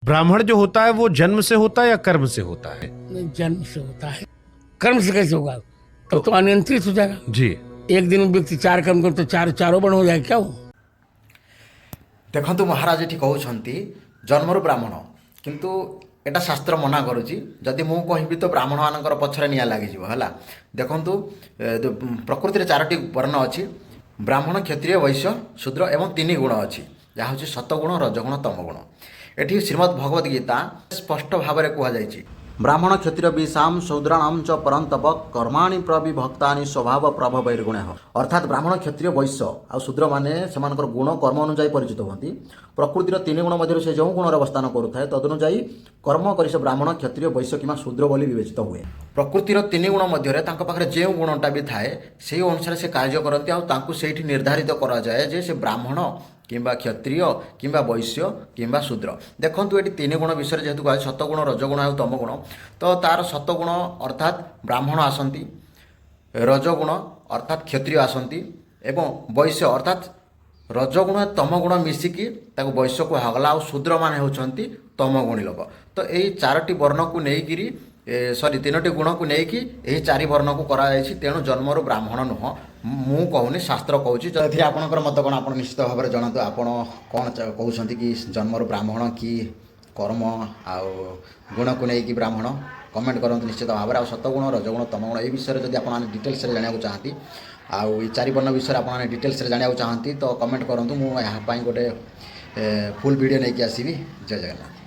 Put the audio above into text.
ब्राह्मण जो होता है वो जन्म से होता है या कर्म से होता है? नहीं, जन्म से होता है। कर्म से कैसे होगा? तो अनियंत्रित हो जाएगा। जी। एक दिन में व्यक्ति 4 कर्म करे तो चारों बन हो जाए क्या हो? देखु महाराज ये कहते जन्मरू ब्राह्मण किंतु एटा शास्त्र मना करुच्ची जदि मु कहबी तो ब्राह्मण मानकर पछरे निया लगिज है। देखु प्रकृति में 4टी वर्ण अच्छी ब्राह्मण क्षत्रिय वैश्य शूद्र एवं 3 गुण अच्छी जहाँ हूँ सतगुण रजगुण तमगुण। एठी श्रीमद् भगवद गीता स्पष्ट भाव में कहुई ब्राह्मण क्षत्रिय विषाम शूद्राणाम च परंतप कर्माणि प्रविभक्तानि स्वभाव प्रभवैर्गुण। अर्थात ब्राह्मण क्षत्रिय वैश्य आ शूद्र माने सेमानकर गुण कर्म अनुजाई परिचित होती। प्रकृतिर 3 गुण मध्य से जो गुण अवस्थान करुए तदनुजाई कर्म कर से ब्राह्मण क्षत्रिय वैश्य कि शूद्र बोली विवेचित हुए। प्रकृतिर 3 गुण मध्य पाखे जो गुणटा भी थाए से अनुसार से कार्य करती आउे निर्धारित कराए जे से ब्राह्मण किंबा क्षत्रिय किंबा वैश्य किंबा शूद्र। देखो ये 3 गुण विषय जेहेतु कह सतगुण रजगुण और तमगुण तो तार सतगुण अर्थात ब्राह्मण आसती रजगुण अर्थात क्षत्रिय आसती एवं वैश्य अर्थात रजगुण तमगुण मिसिकी वैश्य को हगला और शूद्र मान होती तमगुणी लोक। तो यही 4टी वर्ण को लेकिन सॉरी 3टी गुण को लेकिन यही 4 वर्ण को कराई तेणु जन्मरू ब्राह्मण नुह मु कहूनी शास्त्र कहूँ। जदि आपंकर मत कौन आप निश्चित भाव में जनातु आप कौन कहते कि जन्मरू ब्राह्मण कि कर्म आउ गुण को लेकिन ब्राह्मण कमेंट करूँ निश्चित भाव में। सतगुण रजगुण तमगुण ये विषय जब आप डिटेल्स जाना चाहती आउ 4 वर्ण विषय आप डिटेल्स जाना चाहती तो कमेंट करूँ मुझे गोटे फुल वीडियो नहीं आसवि। जय जगन्नाथ।